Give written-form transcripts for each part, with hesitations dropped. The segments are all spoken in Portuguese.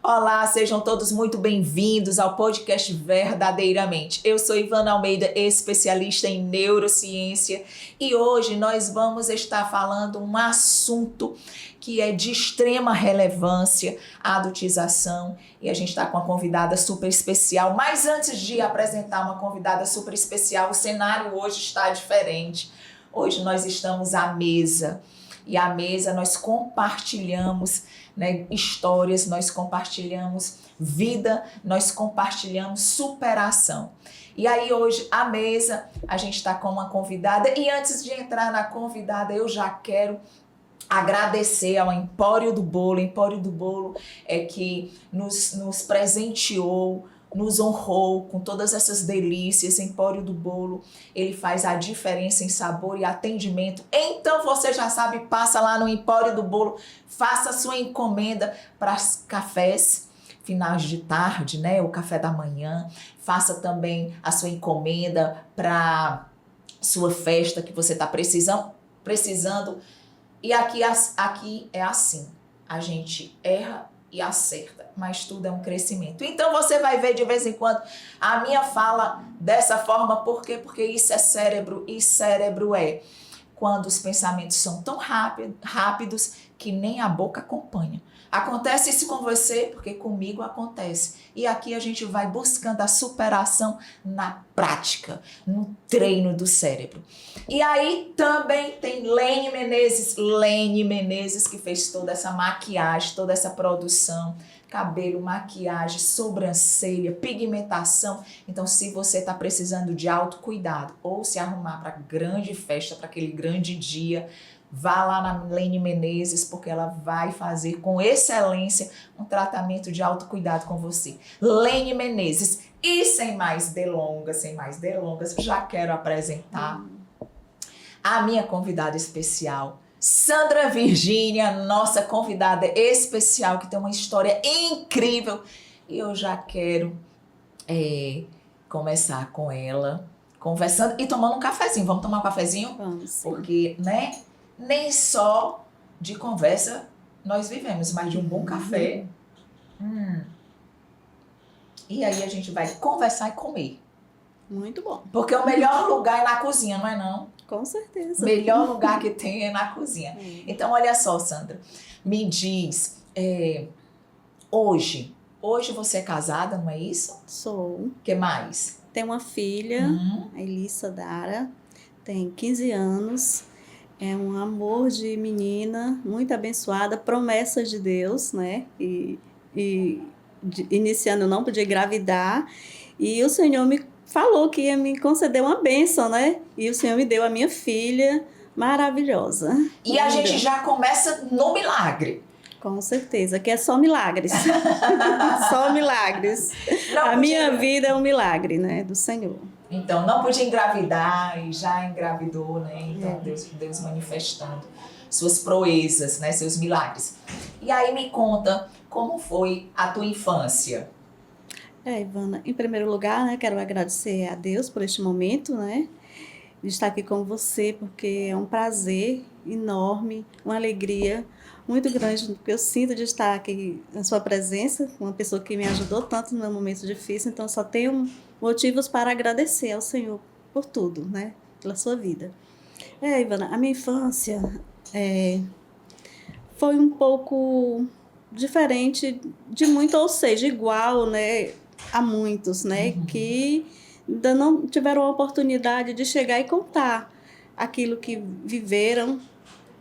Olá, sejam todos muito bem-vindos ao podcast Verdadeiramente. Eu sou Ivana Almeida, especialista em neurociência, e hoje nós vamos estar falando um assunto que é de extrema relevância, a adultização, e a gente está com uma convidada super especial. Mas antes de apresentar uma convidada super especial, o cenário hoje está diferente. Hoje nós estamos à mesa, e à mesa nós compartilhamos, né, histórias, nós compartilhamos vida, nós compartilhamos superação. E aí hoje, à mesa, a gente está com uma convidada, e antes de entrar na convidada, eu já quero agradecer ao Empório do Bolo. Empório do Bolo é que nos presenteou, nos honrou com todas essas delícias. Empório do Bolo, ele faz a diferença em sabor e atendimento. Então você já sabe, passa lá no Empório do Bolo, faça a sua encomenda para cafés finais de tarde, né? O café da manhã. Faça também a sua encomenda para sua festa que você está precisando. E aqui é assim, a gente erra e acerta, mas tudo é um crescimento. Então você vai ver de vez em quando a minha fala dessa forma. Por quê? Porque isso é cérebro, e cérebro é quando os pensamentos são tão rápidos que nem a boca acompanha. Acontece isso com você, porque comigo acontece. E aqui a gente vai buscando a superação na prática, no treino do cérebro. E aí também tem Lene Menezes, que fez toda essa maquiagem, toda essa produção, cabelo, maquiagem, sobrancelha, pigmentação. Então, se você está precisando de autocuidado ou se arrumar para grande festa, para aquele grande dia, vá lá na Lene Menezes, porque ela vai fazer com excelência um tratamento de autocuidado com você. Lene Menezes. E sem mais delongas, já quero apresentar a minha convidada especial, Sandra Virgínia, nossa convidada especial, que tem uma história incrível. E eu já quero começar com ela, conversando e tomando um cafezinho. Vamos tomar um cafezinho? Vamos. Porque, né? Nem só de conversa nós vivemos, mas de um bom café. E aí a gente vai conversar e comer. Muito bom. Porque o melhor lugar é na cozinha, não é não? Com certeza. O melhor lugar que tem é na cozinha. Então, olha só, Sandra. Me diz, hoje você é casada, não é isso? Sou. O que mais? Tenho uma filha, a Elissa Dara, tem 15 anos. É um amor de menina, muito abençoada, promessa de Deus, né? Iniciando, não podia engravidar. E o Senhor me falou que ia me conceder uma bênção, né? E o Senhor me deu a minha filha maravilhosa. E a gente já começa no milagre. Com certeza, que é só milagres. Só milagres. A minha vida é um milagre, né? Do Senhor. Então, não podia engravidar e já engravidou, né? Então, Deus manifestando suas proezas, né? Seus milagres. E aí, me conta, como foi a tua infância? Ivana, em primeiro lugar, né? Quero agradecer a Deus por este momento, né? De estar aqui com você, porque é um prazer enorme, uma alegria muito grande, porque eu sinto de estar aqui na sua presença, uma pessoa que me ajudou tanto no meu momento difícil. Então, só tenho motivos para agradecer ao Senhor por tudo, né? Pela sua vida. Ivana, a minha infância foi um pouco diferente de muito, ou seja, igual, né, a muitos, né, que ainda não tiveram a oportunidade de chegar e contar aquilo que viveram,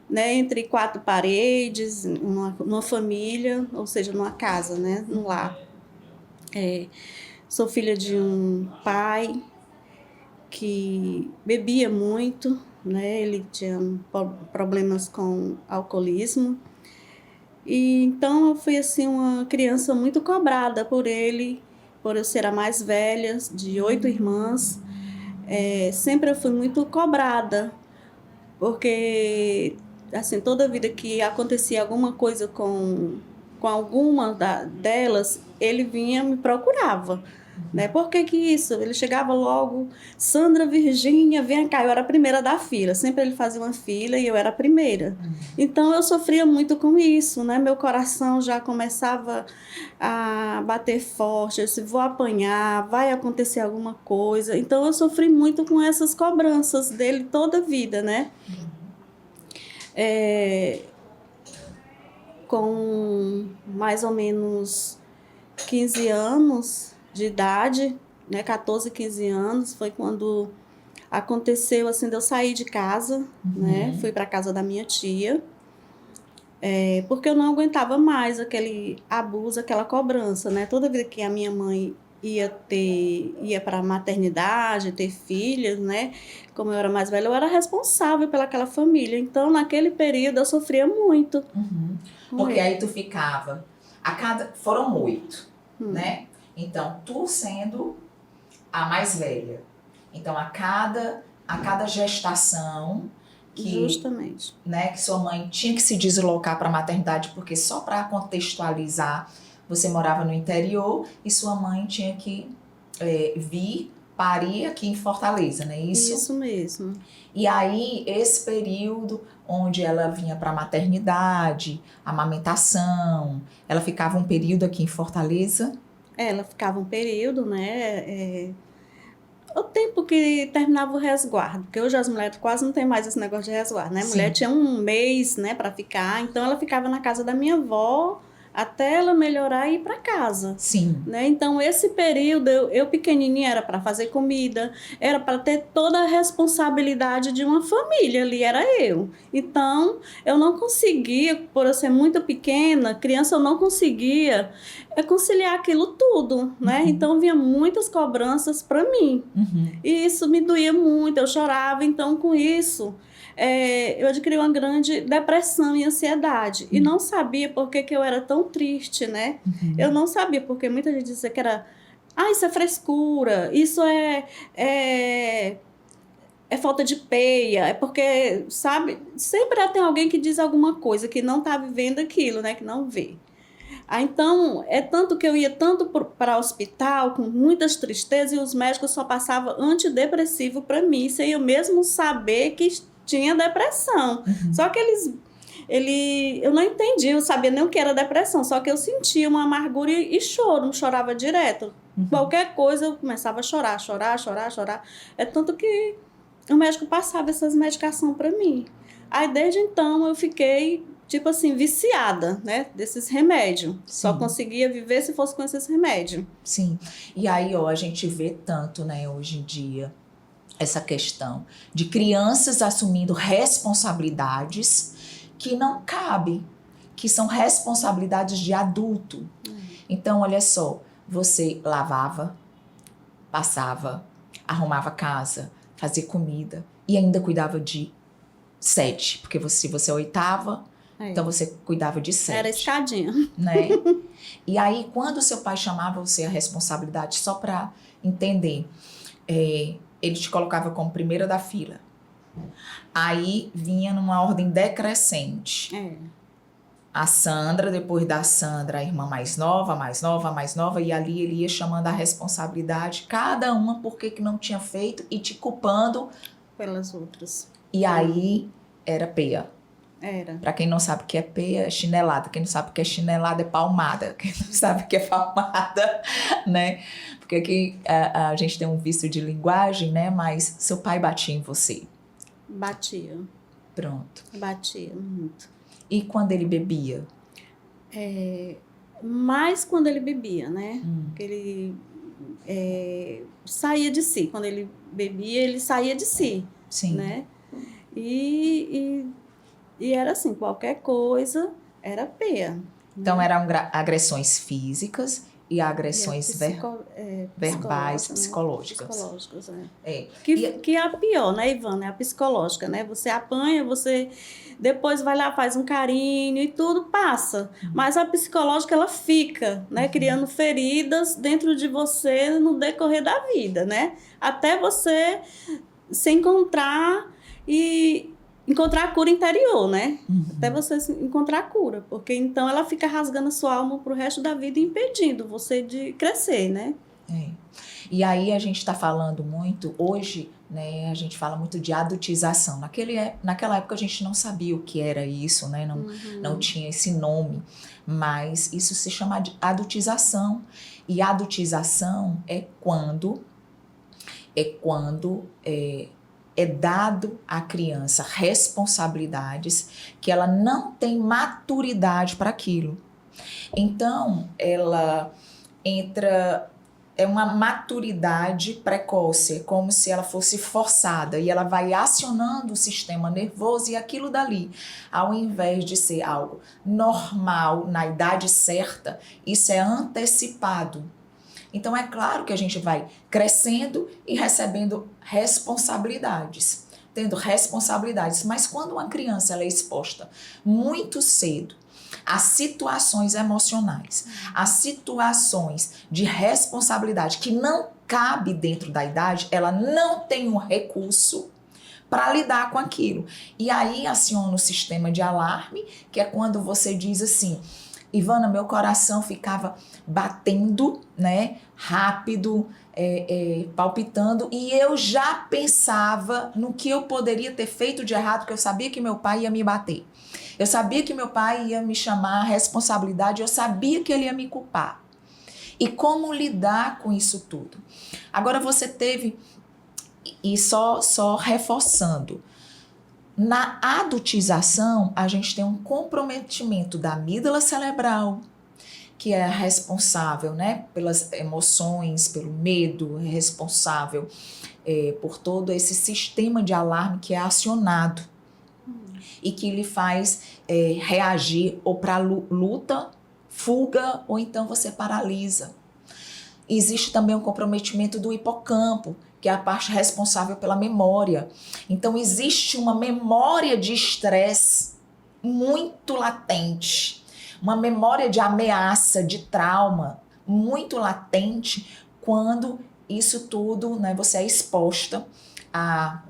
né, entre quatro paredes, numa família, ou seja, numa casa, né, num lar. Sou filha de um pai que bebia muito, né? Ele tinha problemas com alcoolismo. E então eu fui assim uma criança muito cobrada por ele, por eu ser a mais velha de 8 irmãs. Sempre eu fui muito cobrada, porque assim, toda vida que acontecia alguma coisa com alguma delas, ele vinha me procurava. Né? Por que isso? Ele chegava logo, Sandra, Virgínia, vem cá. Eu era a primeira da fila. Sempre ele fazia uma fila e eu era a primeira. Então, eu sofria muito com isso, né? Meu coração já começava a bater forte. Eu disse, vou apanhar, vai acontecer alguma coisa. Então, eu sofri muito com essas cobranças dele toda a vida, né? Com mais ou menos 15 anos de idade, né, 14, 15 anos, foi quando aconteceu assim, de eu sair de casa, né, fui para casa da minha tia, porque eu não aguentava mais aquele abuso, aquela cobrança, né, toda vez que a minha mãe ia para a maternidade, ter filhos, né, como eu era mais velha, eu era responsável pelaquela família, então naquele período eu sofria muito. Porque aí tu ficava, foram 8, né? Então, tu sendo a mais velha. Então, a cada gestação Justamente. Né, que sua mãe tinha que se deslocar para a maternidade, porque só para contextualizar, você morava no interior e sua mãe tinha que vir parir aqui em Fortaleza, né? Isso mesmo. E aí, esse período onde ela vinha para a maternidade, amamentação, ela ficava um período aqui em Fortaleza? Ela ficava um período, né? O tempo que terminava o resguardo, porque hoje as mulheres quase não tem mais esse negócio de resguardo, né? A mulher tinha um mês, né, para ficar, então ela ficava na casa da minha avó até ela melhorar e ir para casa. Sim. Né? Então, esse período, eu pequenininha, era para fazer comida, era para ter toda a responsabilidade de uma família, ali era eu. Então, eu não conseguia, por eu ser muito pequena, criança, eu não conseguia conciliar aquilo tudo, né? Então, vinha muitas cobranças para mim. E isso me doía muito, eu chorava, então, com isso... eu adquiri uma grande depressão e ansiedade. E não sabia por que eu era tão triste, né? Eu não sabia, porque muita gente dizia que era... isso é frescura, isso é falta de peia, é porque, sabe? Sempre tem alguém que diz alguma coisa, que não está vivendo aquilo, né? Que não vê. Então, tanto que eu ia tanto para o hospital com muitas tristezas e os médicos só passavam antidepressivo para mim, sem eu mesmo saber que tinha depressão. Só que eu não entendi, eu sabia nem o que era depressão, só que eu sentia uma amargura e choro, chorava direto. Qualquer coisa eu começava a chorar. É tanto que o médico passava essas medicações para mim. Aí desde então eu fiquei, tipo assim, viciada, né, desses remédios. Só conseguia viver se fosse com esses remédios. Sim. E aí, a gente vê tanto, né, hoje em dia, essa questão de crianças assumindo responsabilidades que não cabem, que são responsabilidades de adulto. Então, olha só, você lavava, passava, arrumava casa, fazia comida e ainda cuidava de 7, porque se você é 8ª, então você cuidava de 7. Era escadinha. Né? E aí, quando seu pai chamava você a responsabilidade, só para entender, ele te colocava como primeira da fila. Aí vinha numa ordem decrescente. A Sandra, depois da Sandra, a irmã mais nova, e ali ele ia chamando a responsabilidade, cada uma porque que não tinha feito e te culpando pelas outras. E aí era peia. Era. Pra quem não sabe o que é peia, é chinelada. Quem não sabe o que é chinelada é palmada. Quem não sabe o que é palmada, né? Porque aqui a gente tem um vício de linguagem, né? Mas seu pai batia em você. Batia. Pronto. Batia muito. E quando ele bebia? Mais quando ele bebia, né? Porque ele saía de si. Quando ele bebia, ele saía de si. Sim. Né? E era assim, qualquer coisa era peia. Então eram agressões físicas e agressões verbais, né? psicológicas. Psicológicas, É. Que é a pior, né, Ivana? É a psicológica, né? Você apanha, você depois vai lá, faz um carinho e tudo passa. Mas a psicológica, ela fica, né? Criando feridas dentro de você no decorrer da vida, né? Até você se encontrar e encontrar a cura interior, né? Até você encontrar a cura. Porque então ela fica rasgando a sua alma pro resto da vida, impedindo você de crescer, né? E aí a gente está falando muito, hoje, né, a gente fala muito de adultização. Naquela época a gente não sabia o que era isso, né, não tinha esse nome, mas isso se chama de adultização. E adultização é quando é dado à criança responsabilidades que ela não tem maturidade para aquilo. Então, ela entra... É uma maturidade precoce, como se ela fosse forçada, e ela vai acionando o sistema nervoso e aquilo dali, ao invés de ser algo normal na idade certa, isso é antecipado. Então é claro que a gente vai crescendo e recebendo responsabilidades, tendo responsabilidades, mas quando uma criança ela é exposta muito cedo a situações emocionais, a situações de responsabilidade que não cabe dentro da idade, ela não tem um recurso para lidar com aquilo. E aí aciona o sistema de alarme, que é quando você diz assim: Ivana, meu coração ficava batendo, né, rápido, palpitando, e eu já pensava no que eu poderia ter feito de errado, porque eu sabia que meu pai ia me bater. Eu sabia que meu pai ia me chamar a responsabilidade, eu sabia que ele ia me culpar. E como lidar com isso tudo? Agora você teve, e só reforçando, na adultização, a gente tem um comprometimento da amígdala cerebral, que é responsável, né, pelas emoções, pelo medo, é responsável por todo esse sistema de alarme que é acionado e que lhe faz reagir ou para luta, fuga, ou então você paralisa. Existe também um comprometimento do hipocampo, que é a parte responsável pela memória. Então, existe uma memória de estresse muito latente, uma memória de ameaça, de trauma muito latente, quando isso tudo, né, você é exposta a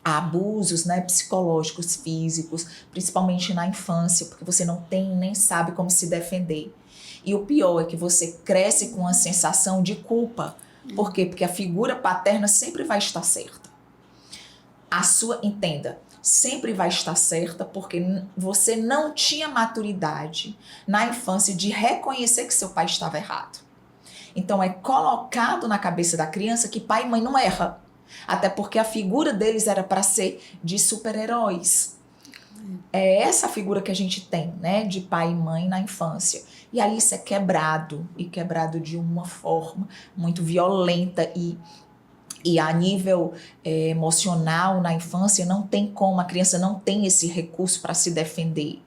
abusos, né, psicológicos, físicos, principalmente na infância, porque você não tem nem sabe como se defender. E o pior é que você cresce com a sensação de culpa. Por quê? Porque a figura paterna sempre vai estar certa. Entenda, sempre vai estar certa, porque você não tinha maturidade na infância de reconhecer que seu pai estava errado. Então é colocado na cabeça da criança que pai e mãe não erram. Até porque a figura deles era para ser de super-heróis. É essa figura que a gente tem, né, de pai e mãe na infância. E aí isso é quebrado, e quebrado de uma forma muito violenta e a nível emocional na infância não tem como, a criança não tem esse recurso para se defender.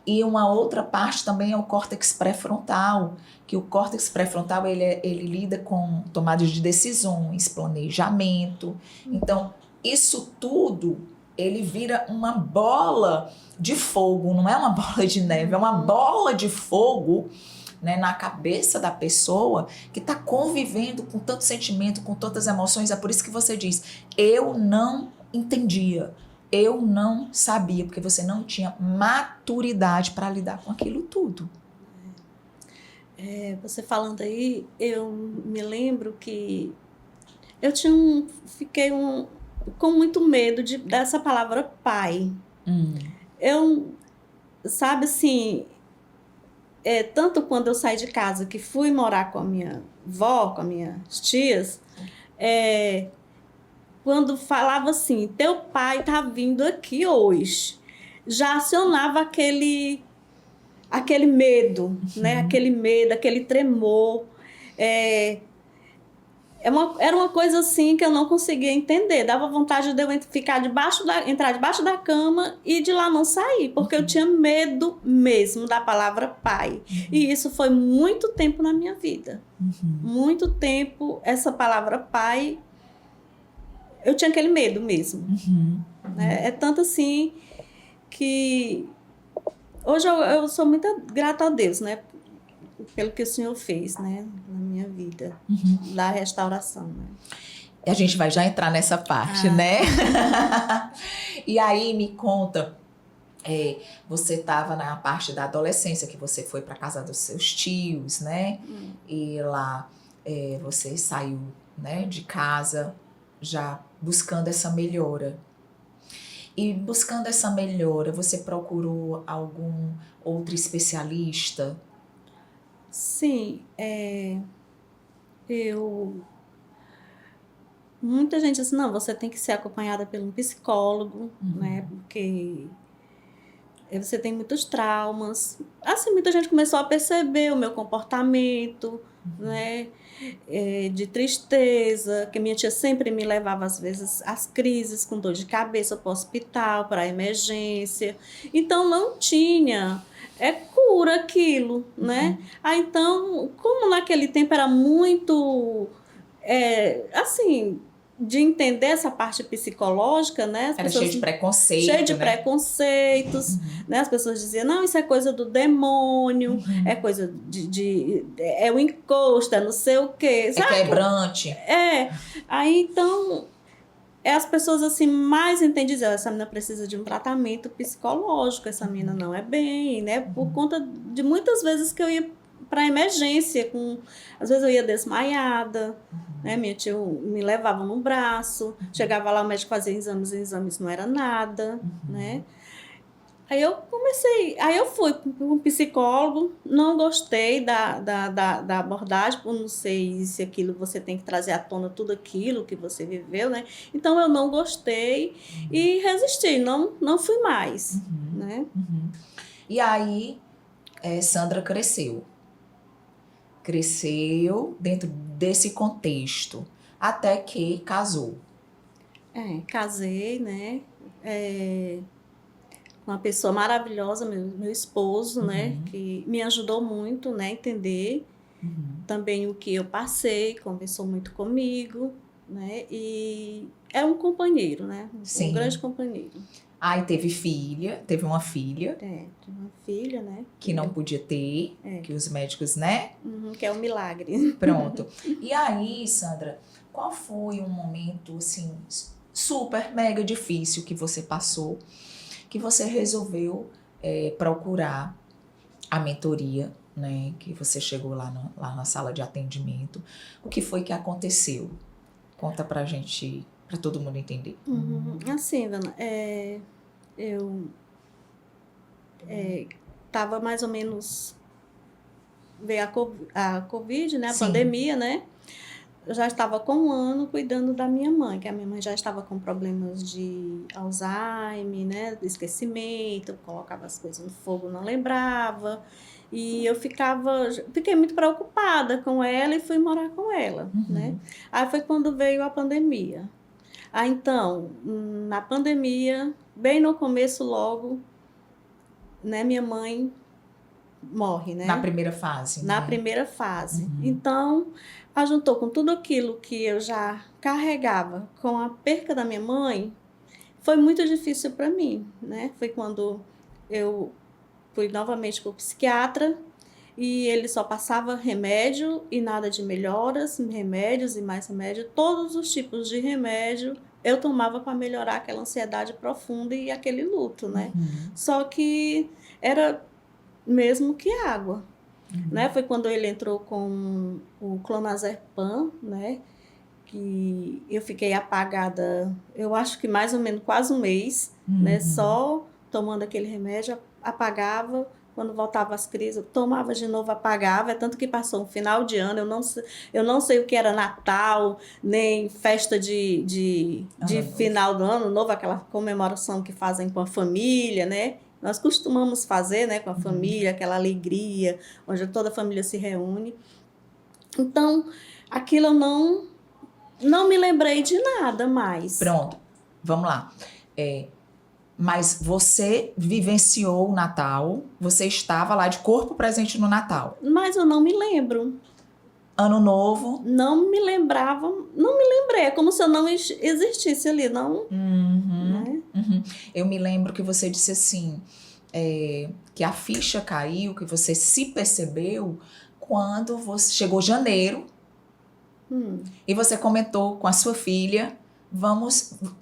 E uma outra parte também é o córtex pré-frontal, que o córtex pré-frontal ele lida com tomadas de decisões, planejamento. Então, isso tudo, ele vira uma bola de fogo, não é uma bola de neve, é uma bola de fogo, né, na cabeça da pessoa que está convivendo com tanto sentimento, com tantas emoções. É por isso que você diz, eu não entendia. Eu não sabia, porque você não tinha maturidade para lidar com aquilo tudo. Você falando aí, eu me lembro que eu fiquei com muito medo dessa palavra pai. Eu, sabe assim, tanto quando eu saí de casa, que fui morar com a minha avó, com as minhas tias, quando falava assim, teu pai tá vindo aqui hoje, já acionava aquele medo, né? Aquele medo, aquele tremor. Era uma coisa assim que eu não conseguia entender. Dava vontade de eu entrar debaixo da cama e de lá não sair, porque eu tinha medo mesmo da palavra pai. E isso foi muito tempo na minha vida. Muito tempo, essa palavra pai, eu tinha aquele medo mesmo. É tanto assim que hoje eu sou muito grata a Deus, né? Pelo que o Senhor fez, né? Na minha vida, da restauração, né? E a gente vai já entrar nessa parte, né? E aí, me conta, você estava na parte da adolescência, que você foi para casa dos seus tios, né? E lá você saiu, né, de casa já buscando essa melhora. E buscando essa melhora, você procurou algum outro especialista? Sim, muita gente diz, não, você tem que ser acompanhada por um psicólogo, né? Porque você tem muitos traumas. Assim, muita gente começou a perceber o meu comportamento, né? De tristeza, que minha tia sempre me levava, às vezes, às crises, com dor de cabeça para o hospital, para a emergência. Então, não tinha cura aquilo, né? Aí, então, como naquele tempo era muito, assim, de entender essa parte psicológica, né? As Era pessoas, cheio de preconceito, cheio de né? preconceitos, né? As pessoas diziam, não, isso é coisa do demônio, é coisa é o encosto, é não sei o quê. É quebrante. Aí então, as pessoas assim mais entendem, dizer, essa menina precisa de um tratamento psicológico, essa menina não é bem, né? Por conta de muitas vezes que eu ia para emergência, às vezes eu ia desmaiada, né? Minha tia me levava no braço, chegava lá, o médico fazia exames, não era nada, né? Aí eu fui para um psicólogo, não gostei da abordagem, por não sei se aquilo você tem que trazer à tona tudo aquilo que você viveu, né? Então eu não gostei e resisti, não fui mais, né? E aí, Sandra cresceu dentro desse contexto, até que casou. Casei, né? Uma pessoa maravilhosa, meu esposo, né? Que me ajudou muito, né? A entender também o que eu passei, conversou muito comigo, né? E é um companheiro, né? Sim. Um grande companheiro. Aí teve uma filha. Teve uma filha, né? Que não podia ter, que os médicos, né? Que é um milagre. Pronto. E aí, Sandra, qual foi um momento, assim, super, mega difícil que você passou, que você resolveu procurar a mentoria, né? Que você chegou lá na sala de atendimento. O que foi que aconteceu? Conta pra gente, pra todo mundo entender. Assim, Ivana, eu tava mais ou menos, veio a Covid, né? A Sim. pandemia, né? Eu já estava com 1 ano cuidando da minha mãe, que a minha mãe já estava com problemas de Alzheimer, né? De esquecimento, colocava as coisas no fogo, não lembrava. E eu fiquei muito preocupada com ela e fui morar com ela, né? Aí foi quando veio a pandemia. Aí então, na pandemia, bem no começo logo, né? Minha mãe morre, né? Na primeira fase. Na primeira fase. Então, juntou com tudo aquilo que eu já carregava com a perca da minha mãe, foi muito difícil para mim, né? Foi quando eu fui novamente para o psiquiatra e ele só passava remédio e nada de melhoras, remédios e mais remédio, todos os tipos de remédio eu tomava para melhorar aquela ansiedade profunda e aquele luto, né? Só que era mesmo que água. Né? Foi quando ele entrou com o clonazepam, né? Que eu fiquei apagada, eu acho que mais ou menos quase 1 mês, né? Só tomando aquele remédio, apagava, quando voltava as crises, eu tomava de novo, apagava, tanto que passou um final de ano, eu não sei o que era Natal, nem festa de final do ano novo, aquela comemoração que fazem com a família, né? Nós costumamos fazer, né, com a família, aquela alegria, onde toda a família se reúne. Então, aquilo eu não me lembrei de nada mais. Pronto, vamos lá. Mas você vivenciou o Natal, você estava lá de corpo presente no Natal. Mas eu não me lembro. Ano Novo? Não me lembrava, não me lembrei, é como se eu não existisse ali, não... Né? Eu me lembro que você disse assim, que a ficha caiu, que você se percebeu quando você chegou janeiro e você comentou com a sua filha,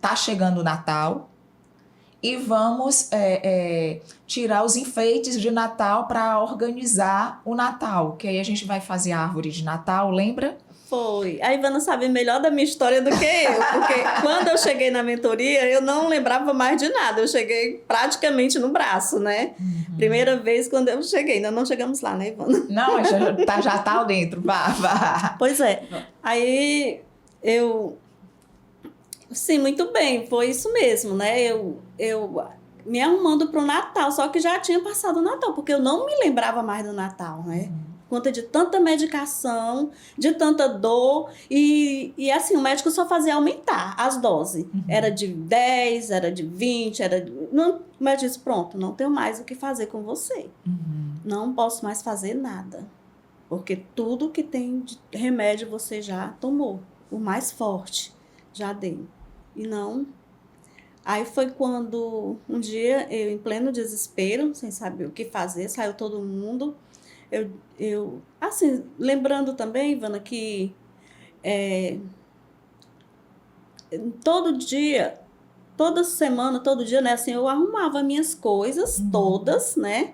tá chegando o Natal e vamos tirar os enfeites de Natal para organizar o Natal, que aí a gente vai fazer a árvore de Natal, lembra? Foi. A Ivana sabe melhor da minha história do que eu, porque quando eu cheguei na mentoria, eu não lembrava mais de nada. Eu cheguei praticamente no braço, né? Primeira vez quando eu cheguei. Ainda não chegamos lá, né, Ivana? Não, mas já tá dentro. Vá. Pois é. Aí eu... Sim, muito bem. Foi isso mesmo, né? Eu me arrumando para o Natal, só que já tinha passado o Natal, porque eu não me lembrava mais do Natal, né? Por conta de tanta medicação, de tanta dor, e assim, o médico só fazia aumentar as doses. Era de 10, era de 20, não, o médico disse, pronto, não tenho mais o que fazer com você. Não posso mais fazer nada, porque tudo que tem de remédio você já tomou, o mais forte, já dei. E não... Aí foi quando, um dia, eu em pleno desespero, sem saber o que fazer, saiu todo mundo. Eu assim, lembrando também, Ivana, que todo dia, toda semana, todo dia, né, assim, eu arrumava minhas coisas todas, né,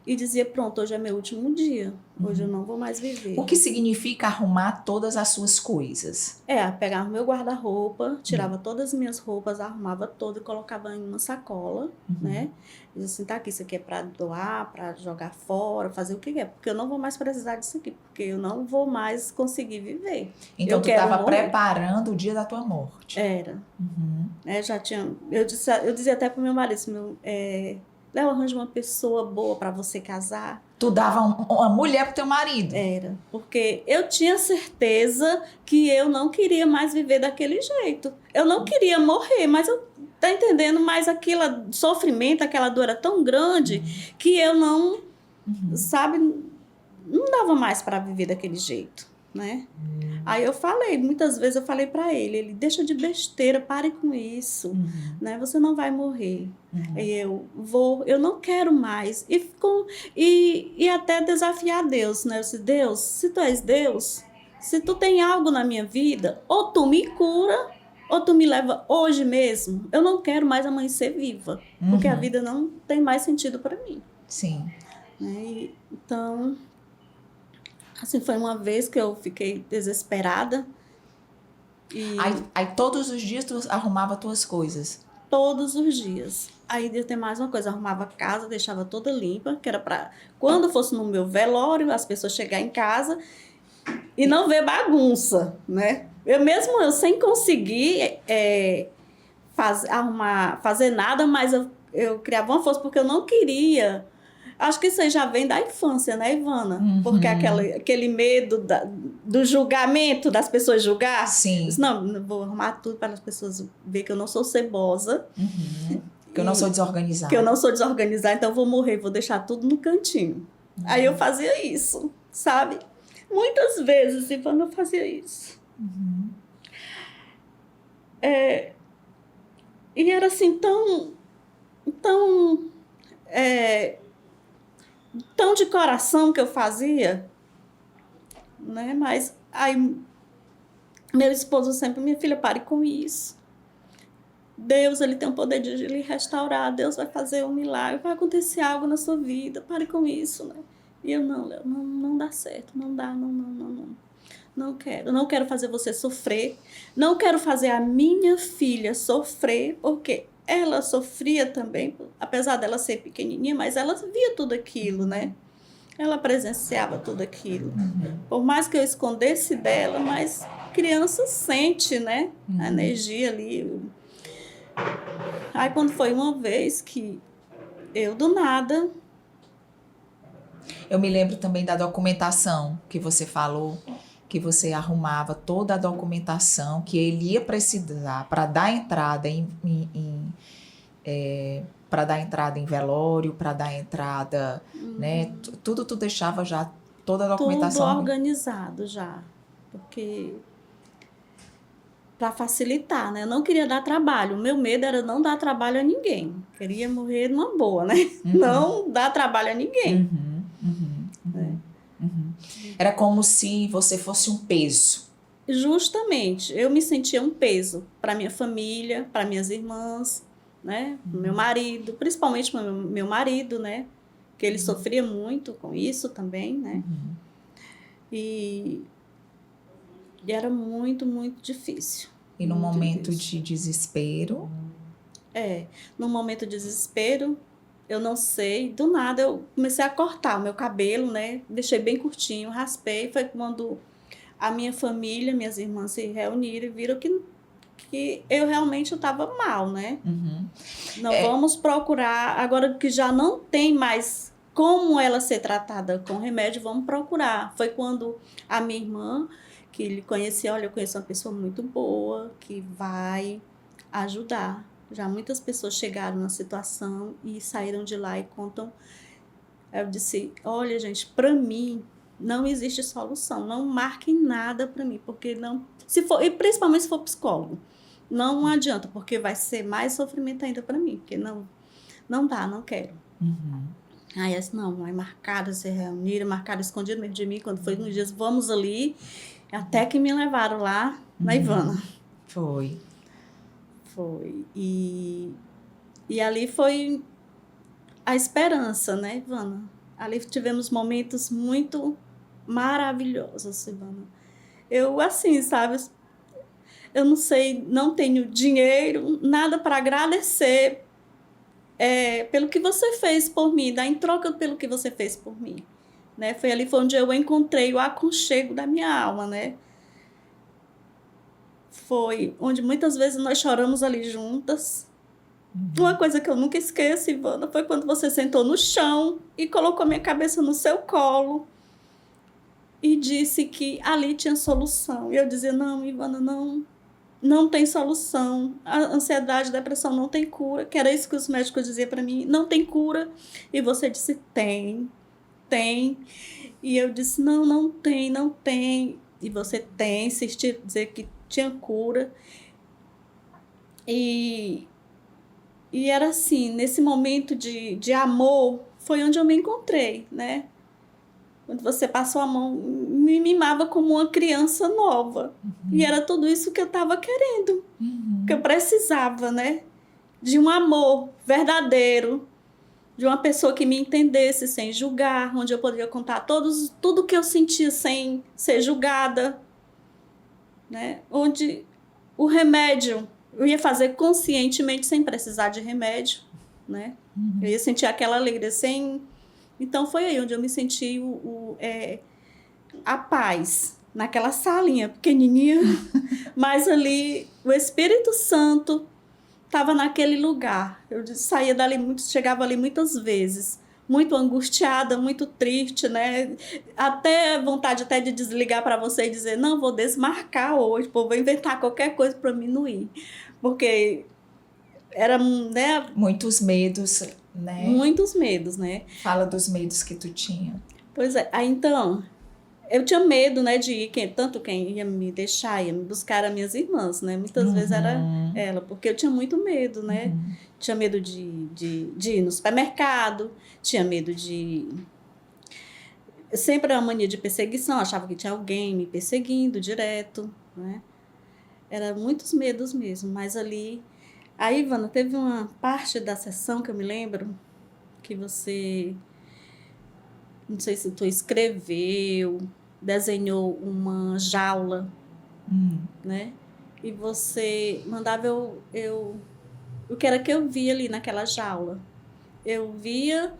e dizia, pronto, hoje é meu último dia, hoje eu não vou mais viver. O que significa arrumar todas as suas coisas? Pegava o meu guarda-roupa, tirava todas as minhas roupas, arrumava todas e colocava em uma sacola, né? E assim, tá aqui, isso aqui é para doar, para jogar fora, fazer o que é, porque eu não vou mais precisar disso aqui, porque eu não vou mais conseguir viver. Então, tu estava preparando o dia da tua morte. Era. Já tinha... Eu dizia até pro meu marido, Léo, arranja uma pessoa boa para você casar. Tu dava uma mulher pro teu marido? Era, porque eu tinha certeza que eu não queria mais viver daquele jeito. Eu não queria morrer, mas tá entendendo? Mas aquele sofrimento, aquela dor era tão grande que eu não, sabe, não dava mais para viver daquele jeito, né? Aí eu falei, muitas vezes eu falei para ele, deixa de besteira, pare com isso, né? Você não vai morrer. E eu não quero mais. E até desafiar Deus, né? Eu disse, Deus, se tu és Deus, se tu tem algo na minha vida, ou tu me cura, ou tu me leva hoje mesmo. Eu não quero mais amanhecer viva, porque a vida não tem mais sentido para mim. Sim. Né? Então... Assim, foi uma vez que eu fiquei desesperada. Aí todos os dias tu arrumava tuas coisas? Todos os dias. Aí tem mais uma coisa, arrumava a casa, deixava toda limpa, que era para quando fosse no meu velório, as pessoas chegarem em casa e não ver bagunça, né? Eu sem conseguir fazer nada, mas eu criava uma força, porque eu não queria... Acho que isso aí já vem da infância, né, Ivana? Porque aquele medo do julgamento, das pessoas julgar. Sim. Não, vou arrumar tudo para as pessoas verem que eu não sou cebosa. Que eu não sou desorganizada. Que eu não sou desorganizada, então eu vou morrer, vou deixar tudo no cantinho. Aí eu fazia isso, sabe? Muitas vezes, Ivana, eu fazia isso. E era assim, tão de coração que eu fazia, né? Mas aí meu esposo sempre, minha filha, pare com isso. Deus, ele tem o poder de lhe restaurar, Deus vai fazer um milagre, vai acontecer algo na sua vida, pare com isso, né? E eu, não dá certo, não dá, não quero fazer você sofrer, não quero fazer a minha filha sofrer, porque ela sofria também, apesar dela ser pequenininha, mas ela via tudo aquilo, né? Ela presenciava tudo aquilo. Por mais que eu escondesse dela, mas criança sente, né? A energia ali. Aí quando foi uma vez que eu, do nada... Eu me lembro também da documentação que você falou, que você arrumava toda a documentação que ele ia precisar para dar entrada para dar entrada em velório, para dar entrada, né? Tudo tu deixava já, toda a documentação. Tudo organizado já, porque para facilitar, né? Eu não queria dar trabalho, o meu medo era não dar trabalho a ninguém. Queria morrer numa boa, né? Não dar trabalho a ninguém. Era como se você fosse um peso. Justamente, eu me sentia um peso para minha família, para minhas irmãs, né? Meu marido, principalmente meu marido, né? Que ele sofria muito com isso também, né? E era muito, muito difícil. E no muito momento difícil. de desespero? No momento de desespero, eu não sei, do nada eu comecei a cortar o meu cabelo, né? Deixei bem curtinho, raspei. Foi quando a minha família, minhas irmãs se reuniram e viram que eu realmente estava mal, né? Não vamos procurar, agora que já não tem mais como ela ser tratada com remédio, vamos procurar. Foi quando a minha irmã, que lhe conhecia, olha, eu conheço uma pessoa muito boa, que vai ajudar. Já muitas pessoas chegaram na situação e saíram de lá e contam. Eu disse, olha, gente, para mim não existe solução, não marquem nada para mim, porque não, se for, e principalmente se for psicólogo, não adianta, porque vai ser mais sofrimento ainda para mim, porque não dá, não quero. Aí essa não, aí marcaram, se reuniram, marcaram escondido mesmo de mim, quando foi nos dias, vamos ali, até que me levaram lá na Ivana. Foi. E ali foi a esperança, né, Ivana? Ali tivemos momentos muito maravilhosos, Ivana. Eu, assim, sabe, eu não sei, não tenho dinheiro, nada para agradecer pelo que você fez por mim, em troca pelo que você fez por mim. Né? Foi onde eu encontrei o aconchego da minha alma, né? Foi onde muitas vezes nós choramos ali juntas. Uma coisa que eu nunca esqueço, Ivana, foi quando você sentou no chão e colocou minha cabeça no seu colo e disse que ali tinha solução. E eu dizia, não, Ivana, não tem solução. A ansiedade, a depressão não tem cura, que era isso que os médicos diziam para mim, não tem cura. E você disse, tem. E eu disse, não tem. E você tem, insistir, dizer que tinha cura. E era assim, nesse momento de amor, foi onde eu me encontrei, né? Quando você passou a mão, me mimava como uma criança nova. E era tudo isso que eu estava querendo. Que eu precisava, né? De um amor verdadeiro, de uma pessoa que me entendesse sem julgar, onde eu poderia contar tudo que eu sentia sem ser julgada, né? Onde o remédio eu ia fazer conscientemente sem precisar de remédio, né? Eu ia sentir aquela alegria sem... Então foi aí onde eu me senti a paz, naquela salinha pequenininha, mas ali o Espírito Santo estava naquele lugar. Eu saía dali chegava ali muitas vezes, muito angustiada, muito triste, né? Até vontade até de desligar para você e dizer, não, vou desmarcar hoje, vou inventar qualquer coisa para mim não ir. Porque era, né? Muitos medos, né? Muitos medos, né? Fala dos medos que tu tinha. Pois é. Aí, então, eu tinha medo, né, de ir, tanto quem ia me deixar, ia me buscar eram minhas irmãs, né? Muitas vezes era ela, porque eu tinha muito medo, né? Tinha medo de ir no supermercado, tinha medo de... Sempre a mania de perseguição, achava que tinha alguém me perseguindo direto, né? Era muitos medos mesmo, mas ali... Aí, Ivana, teve uma parte da sessão que eu me lembro que você... Não sei se tu escreveu, desenhou uma jaula, né? E você mandava o que era que eu via ali naquela jaula. Eu via,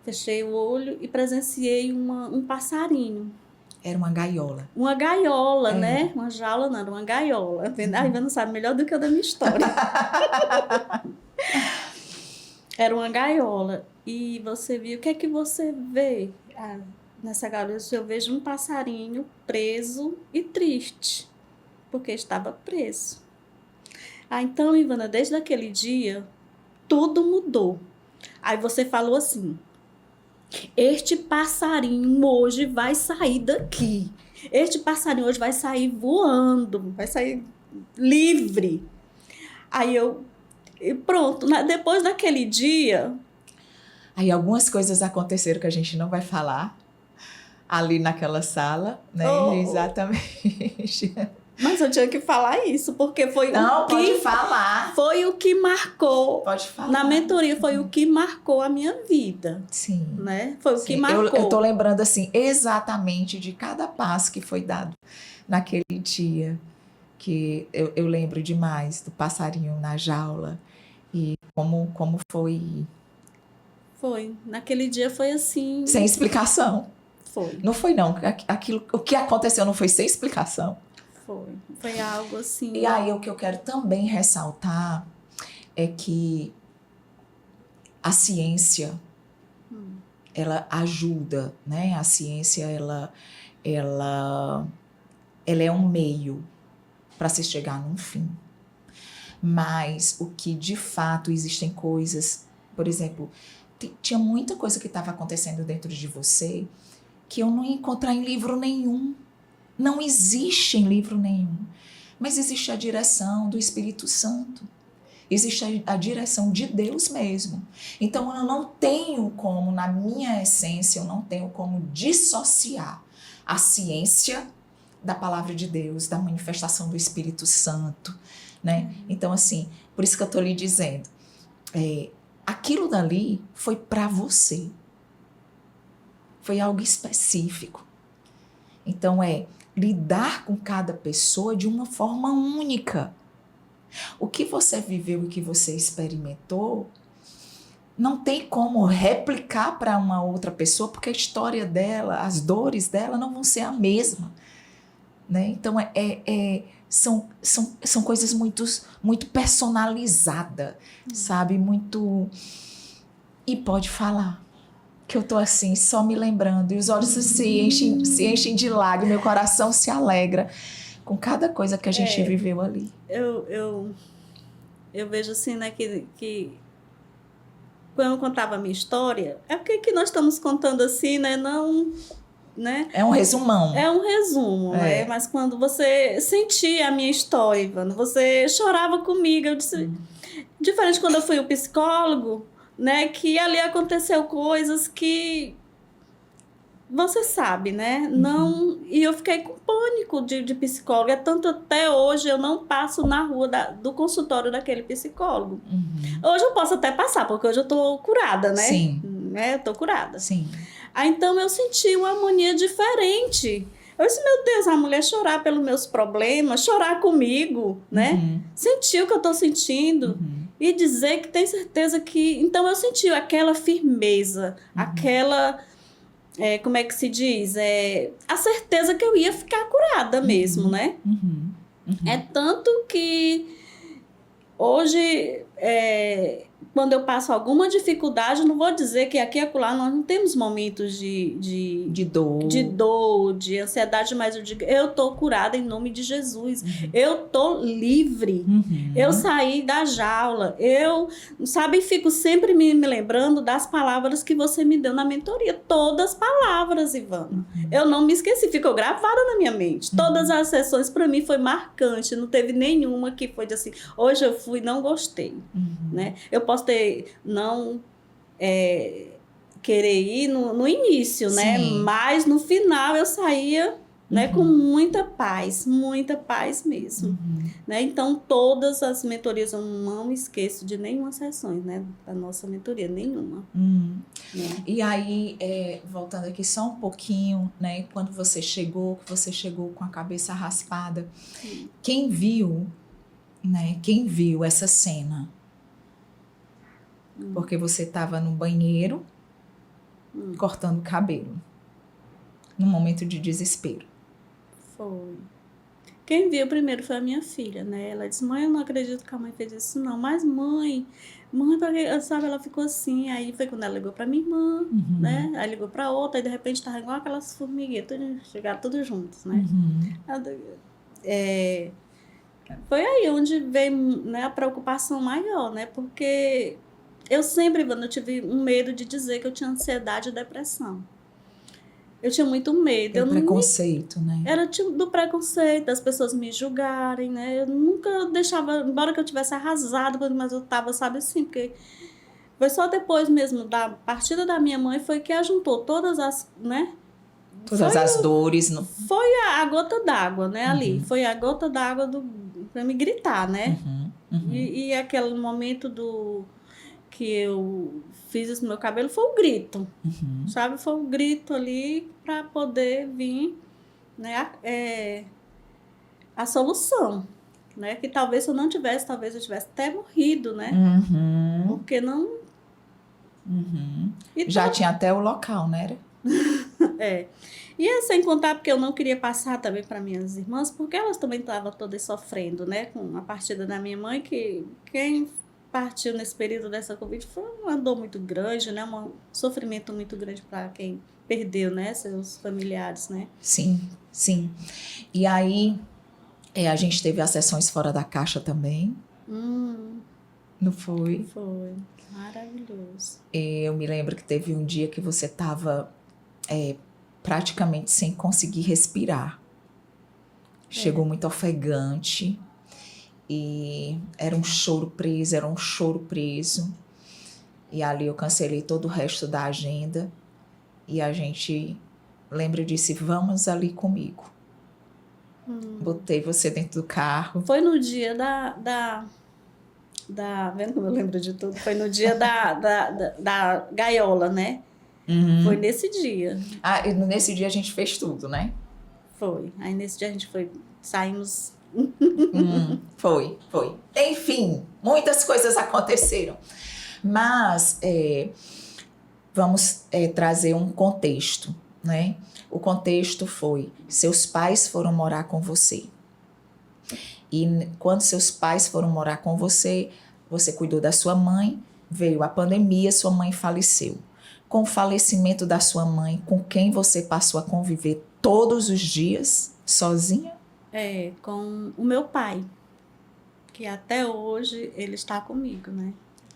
fechei o olho e presenciei um passarinho. Era uma gaiola. Uma gaiola, né? Uma jaula não, era uma gaiola. A Ivana sabe melhor do que eu da minha história. Era uma gaiola. E você viu, o que é que você vê nessa gaiola? Eu vejo um passarinho preso e triste, porque estava preso. Então, Ivana, desde aquele dia, tudo mudou. Aí você falou assim, este passarinho hoje vai sair daqui. Este passarinho hoje vai sair voando, vai sair livre. Aí e pronto, depois daquele dia... Aí algumas coisas aconteceram que a gente não vai falar ali naquela sala, né? Exatamente. Mas eu tinha que falar isso, porque foi Não, o que... pode falar. Foi o que marcou. Pode falar. Na mentoria foi o que marcou a minha vida. Sim. Né? Foi o Sim. que marcou. Eu tô lembrando, assim, exatamente de cada passo que foi dado naquele dia. Que eu lembro demais do passarinho na jaula. E como foi... Foi. Naquele dia foi assim. Sem explicação. Foi. Não foi, não. O que aconteceu não foi sem explicação. Foi algo assim. E aí, o que eu quero também ressaltar é que a ciência, ela ajuda, né? A ciência, ela é um meio para se chegar num fim. Mas o que, de fato, existem coisas... Por exemplo, tinha muita coisa que estava acontecendo dentro de você que eu não ia encontrar em livro nenhum. Não existe em livro nenhum. Mas existe a direção do Espírito Santo. Existe a direção de Deus mesmo. Então eu não tenho como, na minha essência, eu não tenho como dissociar a ciência da palavra de Deus, da manifestação do Espírito Santo, né? Então, assim, por isso que eu estou lhe dizendo, aquilo dali foi para você. Foi algo específico. Então, lidar com cada pessoa de uma forma única. O que você viveu e o que você experimentou não tem como replicar para uma outra pessoa, porque a história dela, as dores dela não vão ser a mesma, né? Então, são coisas muito personalizadas, sabe? Muito... E pode falar. Que eu tô assim, só me lembrando, e os olhos se enchem de lágrimas, meu coração se alegra com cada coisa que a gente viveu ali. Eu vejo assim, né, que quando eu contava a minha história, é porque que nós estamos contando assim, né, não... Né? É um resumão. É um resumo, né? Mas quando você sentia a minha história, Ivana, você chorava comigo, eu disse... Diferente quando eu fui ao psicólogo, né, que ali aconteceu coisas que você sabe, né? Não, e eu fiquei com pânico de psicólogo. Tanto até hoje eu não passo na rua do consultório daquele psicólogo. Hoje eu posso até passar, porque hoje eu tô curada, né? Sim. Eu tô curada. Sim. Aí então eu senti uma mania diferente. Eu disse, meu Deus, a mulher chorar pelos meus problemas, chorar comigo, né? Sentir o que eu tô sentindo. E dizer que tem certeza que... Então eu senti aquela firmeza, aquela... como é que se diz? A certeza que eu ia ficar curada mesmo, né? É tanto que hoje, quando eu passo alguma dificuldade, não vou dizer que aqui e acolá nós não temos momentos de dor, de ansiedade, mas eu digo, eu tô curada em nome de Jesus. Eu tô livre. Eu saí da jaula. Eu, sabe, fico sempre me lembrando das palavras que você me deu na mentoria. Todas as palavras, Ivana. Eu não me esqueci, ficou gravada na minha mente. Todas as sessões para mim foi marcante. Não teve nenhuma que foi de assim, hoje eu fui, não gostei. Né? Eu posso ter não querer ir no início, né? Mas no final eu saía, né, com muita paz mesmo. Né? Então todas as mentorias eu não esqueço de nenhuma sessão, né, da nossa mentoria, nenhuma. Né? E aí, voltando aqui só um pouquinho, né, quando você chegou com a cabeça raspada, quem viu essa cena? Porque você estava no banheiro cortando o cabelo, num momento de desespero. Foi. Quem viu primeiro foi a minha filha, né? Ela disse, mãe, eu não acredito que a mãe fez isso, não. Mas mãe, porque, sabe, ela ficou assim. Aí foi quando ela ligou pra minha irmã, né? Aí ligou pra outra, aí de repente tava igual aquelas formiguinhas, chegaram todos juntos, né? Foi aí onde veio, né, a preocupação maior, né? Porque eu sempre, Ivana, eu tive um medo de dizer que eu tinha ansiedade e depressão. Eu tinha muito medo. Preconceito, né? Era tipo do preconceito, das pessoas me julgarem, né? Eu nunca deixava, embora que eu tivesse arrasado, mas eu tava, sabe, assim, porque foi só depois mesmo da partida da minha mãe foi que ajuntou todas as, né? Todas as dores. Foi a gota d'água, né, ali. Foi a gota d'água para me gritar, né? E aquele momento que eu fiz isso no meu cabelo foi um grito, sabe? Foi um grito ali para poder vir, né, a solução, né? Que talvez se eu não tivesse, talvez eu tivesse até morrido, né? Porque não... Já tinha até o local, né? E sem contar porque eu não queria passar também para minhas irmãs, porque elas também estavam todas sofrendo, né? Com a partida da minha mãe, que quem partiu nesse período dessa Covid foi uma dor muito grande, né? Um sofrimento muito grande para quem perdeu, né? Seus familiares, né? Sim, sim. E aí, a gente teve as sessões fora da caixa também. Não foi? Foi. Maravilhoso. Eu me lembro que teve um dia que você estava praticamente sem conseguir respirar. Chegou muito ofegante. E era um choro preso. E ali eu cancelei todo o resto da agenda. E a gente, lembra, disse, vamos ali comigo. Botei você dentro do carro. Foi no dia vendo como eu lembro de tudo? Foi no dia da gaiola, né? Foi nesse dia. E nesse dia a gente fez tudo, né? Foi. Aí nesse dia a gente saímos... Foi. Enfim, muitas coisas aconteceram. Mas vamos trazer um contexto, né? O contexto foi, seus pais foram morar com você. E quando seus pais foram morar com você, você cuidou da sua mãe, veio a pandemia, sua mãe faleceu. Com o falecimento da sua mãe, com quem você passou a conviver todos os dias, sozinha? Com o meu pai, que até hoje ele está comigo, né?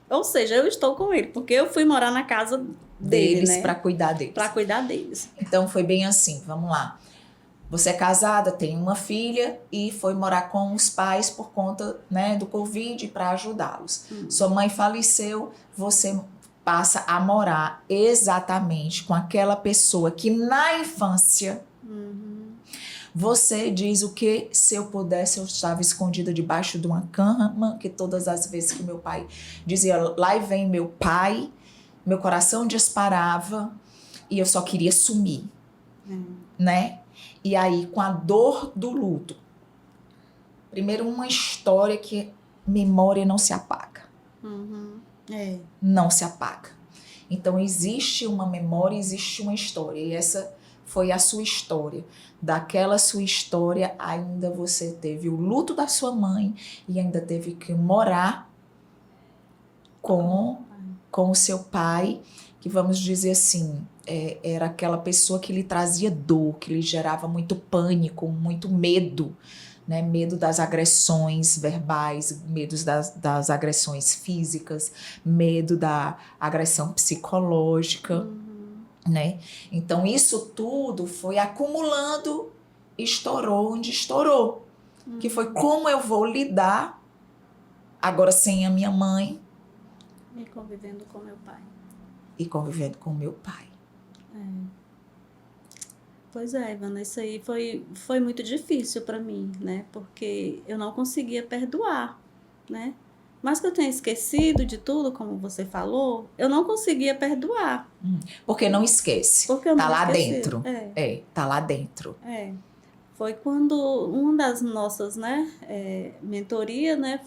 Ou seja, eu estou com ele, porque eu fui morar na casa deles, né? Para cuidar deles. Para cuidar deles. Então foi bem assim, vamos lá. Você é casada, tem uma filha e foi morar com os pais por conta, né, do Covid para ajudá-los. Sua mãe faleceu, você passa a morar exatamente com aquela pessoa que na infância você diz o que, se eu pudesse, eu estava escondida debaixo de uma cama, que todas as vezes que meu pai dizia, lá vem meu pai, meu coração disparava e eu só queria sumir, né? E aí, com a dor do luto, primeiro uma história que memória não se apaga. Não se apaga. Então, existe uma memória, existe uma história. E essa foi a sua história. Daquela sua história, ainda você teve o luto da sua mãe e ainda teve que morar com o seu pai, que vamos dizer assim, era aquela pessoa que lhe trazia dor, que lhe gerava muito pânico, muito medo, né? Medo das agressões verbais, medo das agressões físicas, medo da agressão psicológica, né? Então isso tudo foi acumulando, estourou onde estourou, que foi como eu vou lidar agora sem a minha mãe e convivendo com meu pai. Pois é, Ivana, isso aí foi muito difícil para mim, né? Porque eu não conseguia perdoar, né? Mas que eu tenha esquecido de tudo, como você falou, eu não conseguia perdoar. Porque não esquece. Porque eu não lá esqueci. Dentro. Tá lá dentro. Foi quando uma das nossas, né, mentoria, né,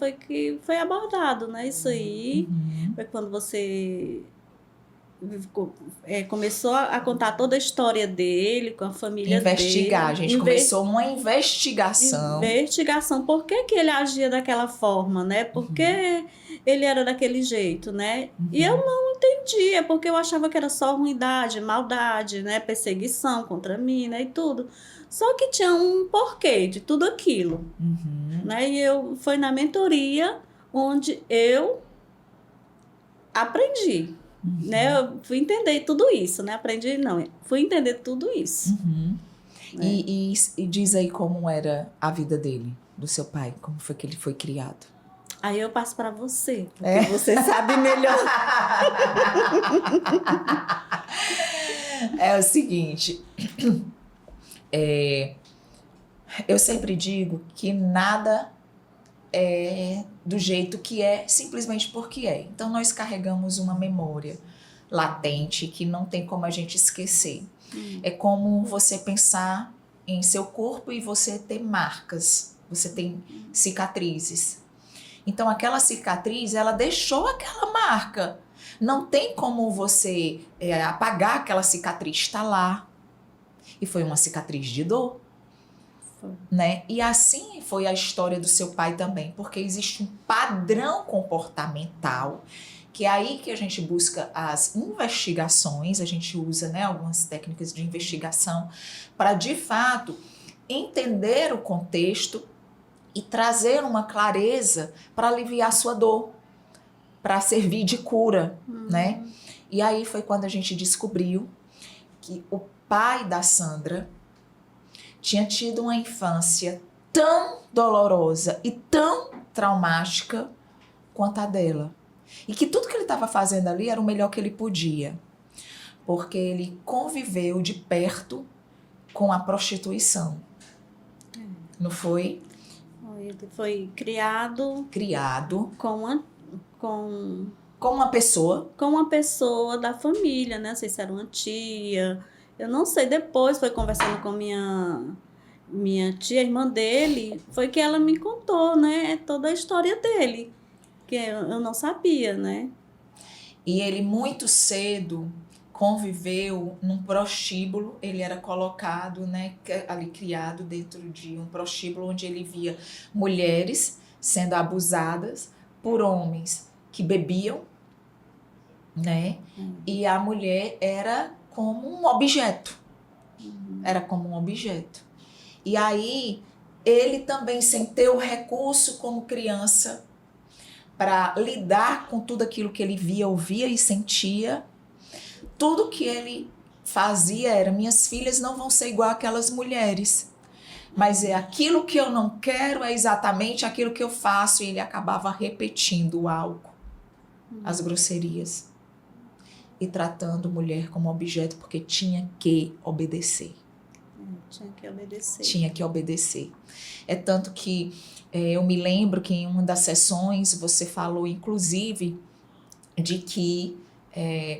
foi abordado, né? Isso aí foi quando você começou a contar toda a história dele, com a família investigar, dele. A gente começou uma investigação. Por que ele agia daquela forma, né? Por que ele era daquele jeito, né? E eu não entendia, porque eu achava que era só ruindade, maldade, né? Perseguição contra mim, né? E tudo. Só que tinha um porquê de tudo aquilo, né? E foi na mentoria onde eu aprendi. Né? Eu fui entender tudo isso, né? Fui entender tudo isso. Né? E diz aí como era a vida dele, do seu pai, como foi que ele foi criado. Aí eu passo para você, porque você sabe melhor. É o seguinte, Eu sempre digo que nada é do jeito que é, simplesmente porque é. Então, nós carregamos uma memória latente que não tem como a gente esquecer. É como você pensar em seu corpo e você ter marcas, você tem cicatrizes. Então, aquela cicatriz, ela deixou aquela marca. Não tem como você apagar aquela cicatriz, está lá. E foi uma cicatriz de dor. Né? E assim foi a história do seu pai também, porque existe um padrão comportamental, que é aí que a gente busca as investigações, a gente usa, né, algumas técnicas de investigação para, de fato, entender o contexto e trazer uma clareza para aliviar a sua dor, para servir de cura, né? E aí foi quando a gente descobriu que o pai da Sandra tinha tido uma infância tão dolorosa e tão traumática quanto a dela. E que tudo que ele estava fazendo ali era o melhor que ele podia. Porque ele conviveu de perto com a prostituição. Não foi? Ele foi criado com uma pessoa. Com uma pessoa da família, né? Não sei se era uma tia. Eu não sei, depois foi conversando com minha tia, irmã dele, foi que ela me contou, né, toda a história dele, que eu não sabia, né. E ele muito cedo conviveu num prostíbulo, ele era colocado, né, ali criado dentro de um prostíbulo onde ele via mulheres sendo abusadas por homens que bebiam, né, e a mulher era como um objeto. Era como um objeto. E aí, ele também, sem ter o recurso como criança para lidar com tudo aquilo que ele via, ouvia e sentia, tudo que ele fazia era: minhas filhas não vão ser igual aquelas mulheres. Mas é aquilo que eu não quero, é exatamente aquilo que eu faço. E ele acabava repetindo o álcool, as grosserias. E tratando mulher como objeto, porque tinha que obedecer. Tinha que obedecer. É tanto que eu me lembro que em uma das sessões você falou, inclusive, de que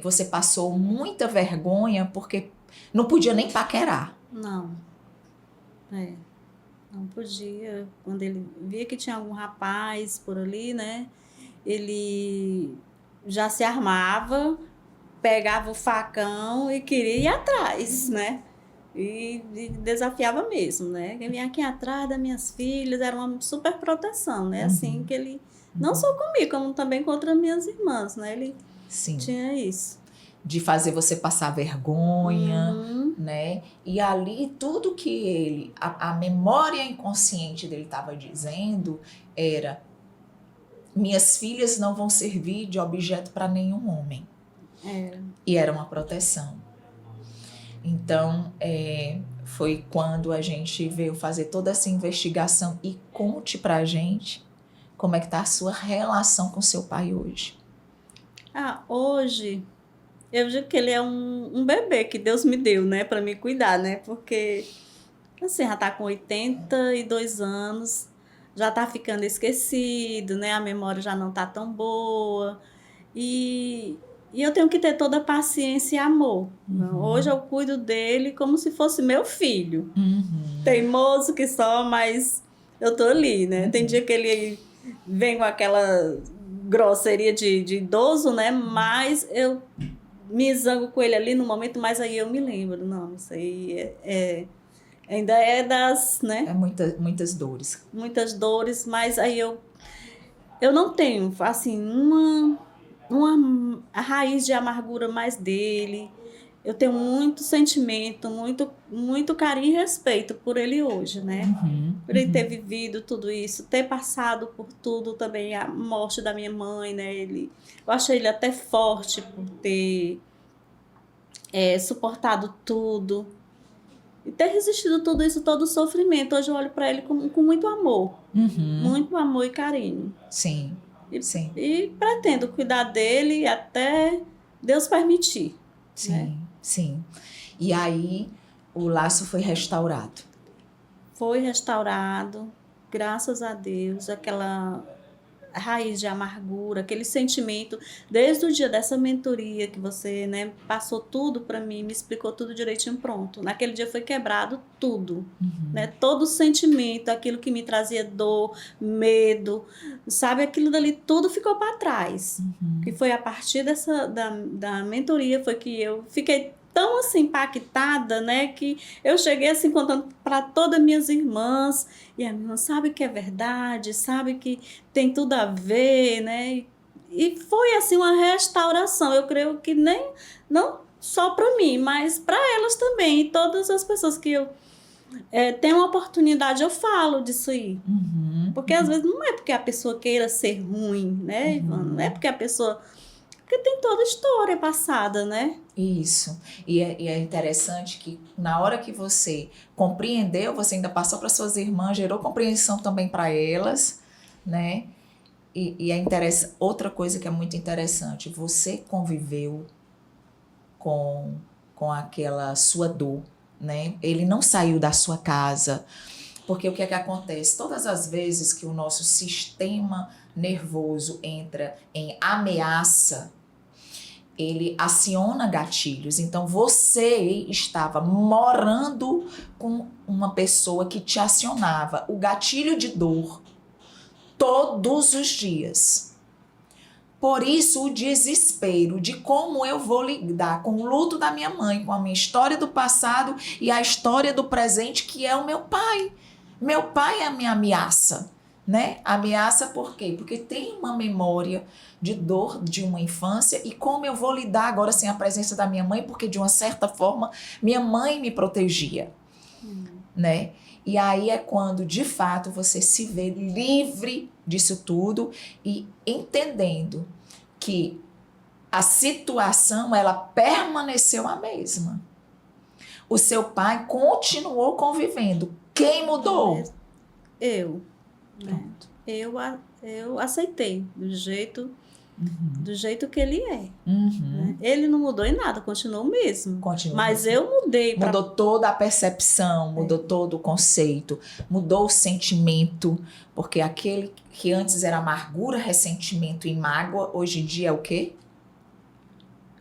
você passou muita vergonha porque não podia nem paquerar. Não. Não podia. Quando ele via que tinha algum rapaz por ali, né? Ele já se armava, pegava o facão e queria ir atrás, né? E desafiava mesmo, né? Quem vinha aqui atrás das minhas filhas, era uma super proteção, né? Assim que ele, não só comigo, como também contra minhas irmãs, né? Ele tinha isso. De fazer você passar vergonha, né? E ali tudo que ele, a memória inconsciente dele estava dizendo era: minhas filhas não vão servir de objeto para nenhum homem. E era uma proteção. Então, foi quando a gente veio fazer toda essa investigação. E conte pra gente como é que tá a sua relação com seu pai hoje. Hoje, eu digo que ele é um bebê que Deus me deu, né, para me cuidar, né, porque, assim, já tá com 82 anos, já tá ficando esquecido, né, a memória já não tá tão boa, e eu tenho que ter toda a paciência e amor. Hoje eu cuido dele como se fosse meu filho. Teimoso que só, mas eu tô ali, né? Tem dia que ele vem com aquela grosseria de idoso, né? Mas eu me zango com ele ali no momento, mas aí eu me lembro. Não, isso aí ainda é das, né? Muitas dores. Muitas dores, mas aí eu não tenho, assim, a raiz de amargura mais dele. Eu tenho muito sentimento, muito carinho e respeito por ele hoje, né? Por ele ter vivido tudo isso, ter passado por tudo também, a morte da minha mãe, né? Eu achei ele até forte por ter suportado tudo e ter resistido tudo isso, todo o sofrimento. Hoje eu olho para ele com muito amor, muito amor e carinho. Sim. E pretendo cuidar dele até Deus permitir. Sim, né? Sim. E aí o laço foi restaurado. foi restaurado, graças a Deus, aquela raiz de amargura, aquele sentimento, desde o dia dessa mentoria que você, né, passou tudo para mim, me explicou tudo direitinho, pronto. Naquele dia foi quebrado tudo, né? Todo o sentimento, aquilo que me trazia dor, medo, sabe? Aquilo dali tudo ficou para trás. Que foi a partir da mentoria foi que eu fiquei tão assim impactada, né, que eu cheguei assim contando para todas as minhas irmãs, e a minha irmã sabe que é verdade, sabe que tem tudo a ver, né, e foi assim uma restauração, eu creio que nem, não só para mim, mas para elas também, e todas as pessoas que eu tenho uma oportunidade, eu falo disso aí. Porque às vezes não é porque a pessoa queira ser ruim, né, Ivana? Não é porque a pessoa... Porque tem toda a história passada, né? Isso. E é interessante que na hora que você compreendeu, você ainda passou para suas irmãs, gerou compreensão também para elas, né? E é interessante. Outra coisa que é muito interessante, você conviveu com aquela sua dor, né? Ele não saiu da sua casa. Porque o que é que acontece? Todas as vezes que o nosso sistema nervoso entra em ameaça, ele aciona gatilhos. Então você estava morando com uma pessoa que te acionava o gatilho de dor todos os dias. Por isso o desespero de como eu vou lidar com o luto da minha mãe, com a minha história do passado e a história do presente, que é o meu pai. Meu pai é a minha ameaça, né? Ameaça por quê? Porque tem uma memória de dor de uma infância e como eu vou lidar agora sem a presença da minha mãe, porque de uma certa forma minha mãe me protegia, né? E aí é quando de fato você se vê livre disso tudo e entendendo que a situação ela permaneceu a mesma. O seu pai continuou convivendo. Quem mudou? Eu. Né? Eu aceitei do jeito que ele é. Né? Ele não mudou em nada, continuou o mesmo. Mas eu mudei. Mudou toda a percepção, mudou todo o conceito, mudou o sentimento, porque aquele que antes era amargura, ressentimento e mágoa, hoje em dia é o quê?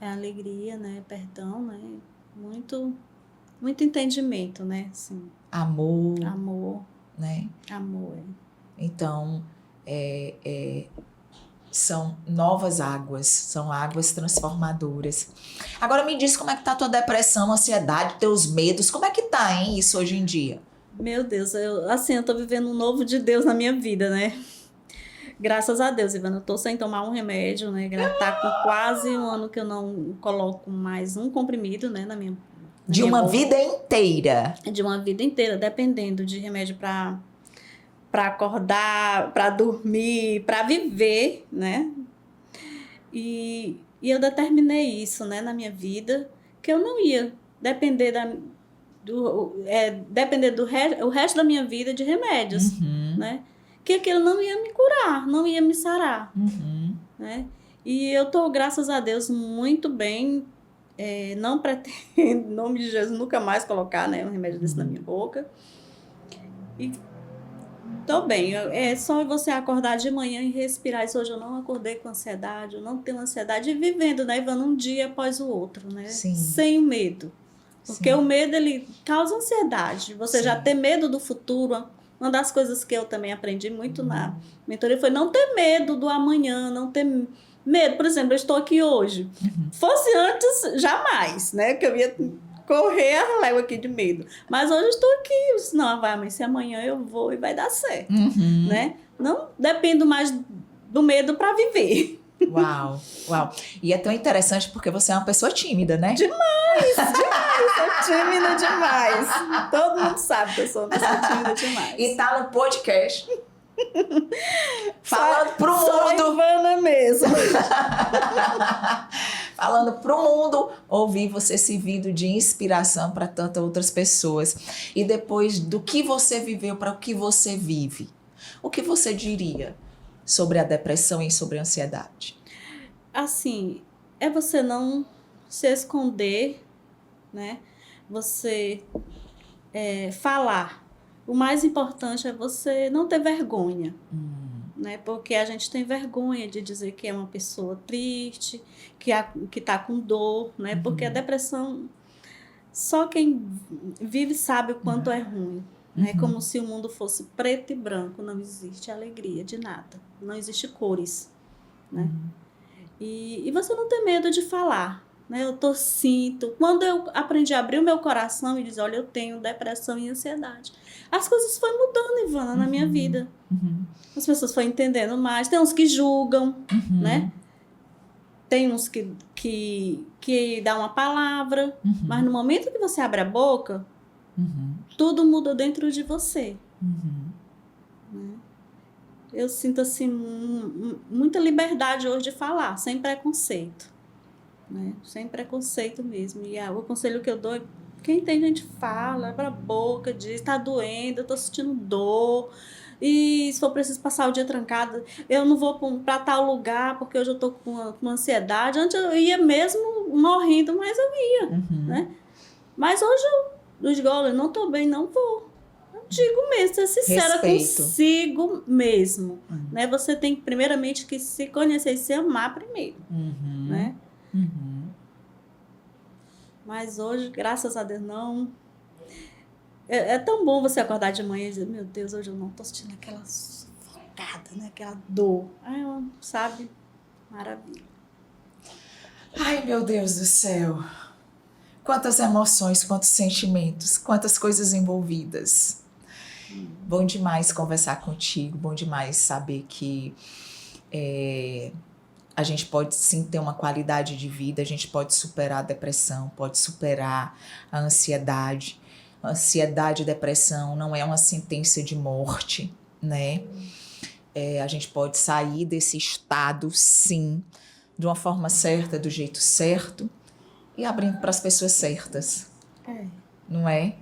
É alegria, né? Perdão, né? Muito entendimento, né? Assim, amor, né? Amor. Então, são novas águas, são águas transformadoras. Agora me diz como é que tá a tua depressão, ansiedade, teus medos, como é que tá, hein, isso hoje em dia? Meu Deus, eu tô vivendo um novo de Deus na minha vida, né? Graças a Deus, Ivana, eu tô sem tomar um remédio, né? Tá com quase um ano que eu não coloco mais um comprimido, né, na minha de uma vida inteira. De uma vida inteira, dependendo de remédio para acordar, para dormir, para viver, né? E eu determinei isso, né, na minha vida, que eu não ia depender o resto da minha vida de remédios, né? Que aquilo não ia me curar, não ia me sarar, né? E eu tô, graças a Deus, muito bem. Não pretendo, em nome de Jesus, nunca mais colocar, né, um remédio desse na minha boca. E tô bem. É só você acordar de manhã e respirar. Isso hoje eu não acordei com ansiedade, eu não tenho ansiedade. E vivendo, né, Ivana, um dia após o outro, né? Sim. Sem o medo. Porque o medo, ele causa ansiedade. Você já ter medo do futuro. Uma das coisas que eu também aprendi muito na mentoria foi não ter medo do amanhã, não ter medo. Por exemplo, eu estou aqui hoje. Fosse antes, jamais, né? Que eu ia correr a léua aqui de medo. Mas hoje eu estou aqui. Não, vai amanhecer amanhã, eu vou e vai dar certo, né? Não dependo mais do medo para viver. Uau. E é tão interessante porque você é uma pessoa tímida, né? Demais. Sou tímida demais. Todo mundo sabe que eu sou uma pessoa tímida demais. E tá no podcast. Falando pro mundo. Sou Ivana mesmo. Falando pro mundo, ouvir você servindo de inspiração para tantas outras pessoas. E depois do que você viveu para o que você vive, o que você diria sobre a depressão e sobre a ansiedade? Assim, é você não se esconder, né? Você falar, o mais importante é você não ter vergonha, né? Porque a gente tem vergonha de dizer que é uma pessoa triste, que tá com dor, né? Porque a depressão, só quem vive sabe o quanto é ruim. É como se o mundo fosse preto e branco, não existe alegria de nada, não existe cores, né? E você não ter medo de falar, né? Sinto. Quando eu aprendi a abrir o meu coração e dizer, olha, eu tenho depressão e ansiedade, as coisas foram mudando, Ivana, na minha vida. As pessoas foram entendendo mais. Tem uns que julgam, né? Tem uns que dá uma palavra, mas no momento que você abre a boca, tudo muda dentro de você. Né? Eu sinto assim muita liberdade hoje de falar, sem preconceito. Né? Sem preconceito mesmo. E o conselho que eu dou é: quem tem gente fala, abre a boca, diz, tá doendo, eu tô sentindo dor. E se for preciso passar o dia trancado, eu não vou para tal lugar porque hoje eu tô com ansiedade. Antes eu ia mesmo morrendo, mas eu ia. Né? Mas hoje eu digo, olha, eu não tô bem, não vou. Eu digo mesmo, ser sincera consigo mesmo. Né? Você tem primeiramente que se conhecer e se amar primeiro. Né? Mas hoje, graças a Deus, não. É tão bom você acordar de manhã e dizer, meu Deus, hoje eu não tô sentindo aquela sufocada, né? Aquela dor. Sabe? Maravilha. Ai, meu Deus do céu. Quantas emoções, quantos sentimentos, quantas coisas envolvidas. Bom demais conversar contigo, bom demais saber que a gente pode sim ter uma qualidade de vida, a gente pode superar a depressão, pode superar a ansiedade. Ansiedade e depressão não é uma sentença de morte, né? A gente pode sair desse estado, sim, de uma forma certa, do jeito certo, e abrindo para as pessoas certas. Não é?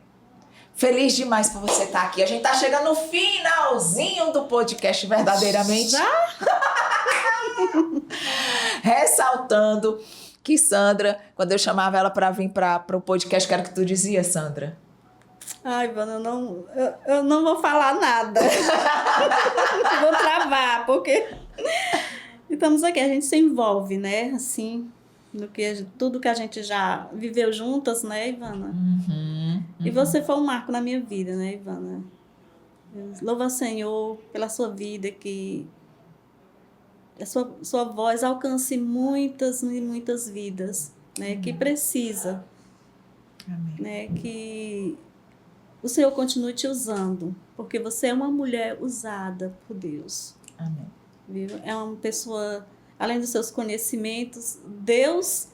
Feliz demais por você estar aqui. A gente tá chegando no finalzinho do podcast, verdadeiramente. Já? Ressaltando que Sandra, quando eu chamava ela para vir para o podcast, que era o que tu dizia, Sandra? Ai, Ivana, eu não vou falar nada. Vou travar, porque estamos aqui, a gente se envolve, né? Assim, tudo que a gente já viveu juntas, né, Ivana? E você foi um marco na minha vida, né, Ivana? Louvo ao Senhor pela sua vida, que a sua voz alcance muitas e muitas vidas, né? Que precisa. Amém. Né? Que o Senhor continue te usando, porque você é uma mulher usada por Deus. Amém. Viu? É uma pessoa, além dos seus conhecimentos, Deus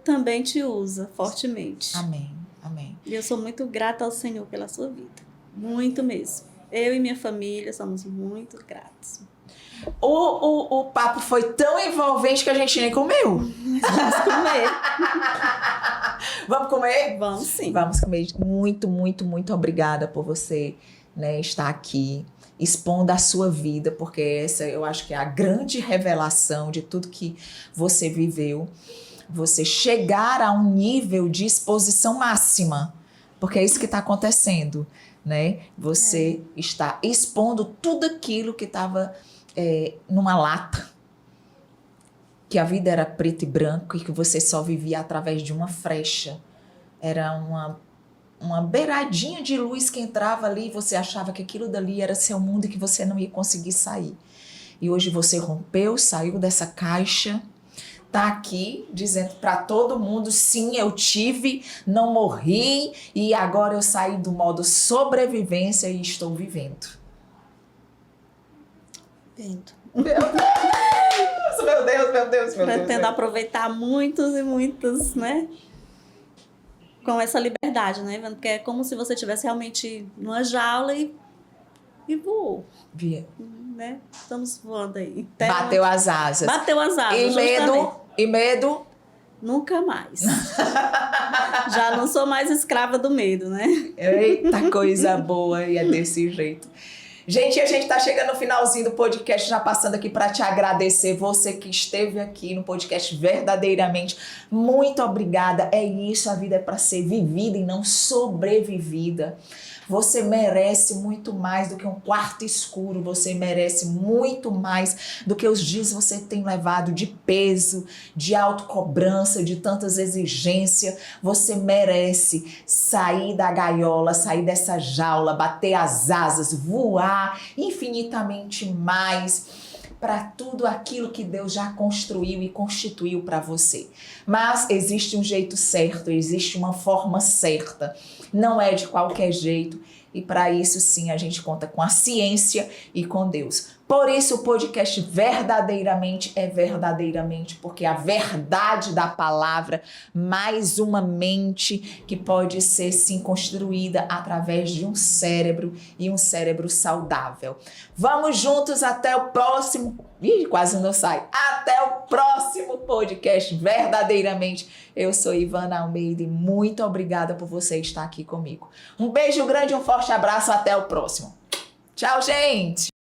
também te usa fortemente. Amém. Amém. E eu sou muito grata ao Senhor pela sua vida. Muito mesmo. Eu e minha família somos muito gratos. O papo foi tão envolvente que a gente nem comeu. Vamos comer. Vamos comer? Vamos sim. Vamos comer. Muito, muito, muito obrigada por você, né, estar aqui, expondo a sua vida, porque essa eu acho que é a grande revelação de tudo que você viveu. Você chegar a um nível de exposição máxima, porque é isso que está acontecendo, né? Você está expondo tudo aquilo que estava numa lata, que a vida era preto e branco e que você só vivia através de uma frecha. Era uma beiradinha de luz que entrava ali e você achava que aquilo dali era seu mundo e que você não ia conseguir sair. E hoje você rompeu, saiu dessa caixa, tá aqui dizendo para todo mundo, sim, eu tive, não morri e agora eu saí do modo sobrevivência e estou vivendo. Meu Deus. Pretendo aproveitar muitos e muitos, né? Com essa liberdade, né? Porque é como se você estivesse realmente numa jaula e voou. Via. Né? Estamos voando aí. Bateu as asas. Bateu as asas. E medo? Nunca mais. Já não sou mais escrava do medo, né? Eita, coisa boa, e é desse jeito. Gente, a gente está chegando no finalzinho do podcast, já passando aqui para te agradecer, você que esteve aqui no podcast verdadeiramente. Muito obrigada. É isso, a vida é para ser vivida e não sobrevivida. Você merece muito mais do que um quarto escuro, você merece muito mais do que os dias que você tem levado de peso, de autocobrança, de tantas exigências. Você merece sair da gaiola, sair dessa jaula, bater as asas, voar infinitamente mais para tudo aquilo que Deus já construiu e constituiu para você. Mas existe um jeito certo, existe uma forma certa. Não é de qualquer jeito. E para isso, sim, a gente conta com a ciência e com Deus. Por isso, o podcast verdadeiramente é verdadeiramente, porque a verdade da palavra, mais uma mente que pode ser, sim, construída através de um cérebro e um cérebro saudável. Vamos juntos até o próximo... Ih, quase não sai. Até o próximo podcast, verdadeiramente. Eu sou Ivana Almeida e muito obrigada por você estar aqui comigo. Um beijo grande, um forte abraço, até o próximo. Tchau, gente!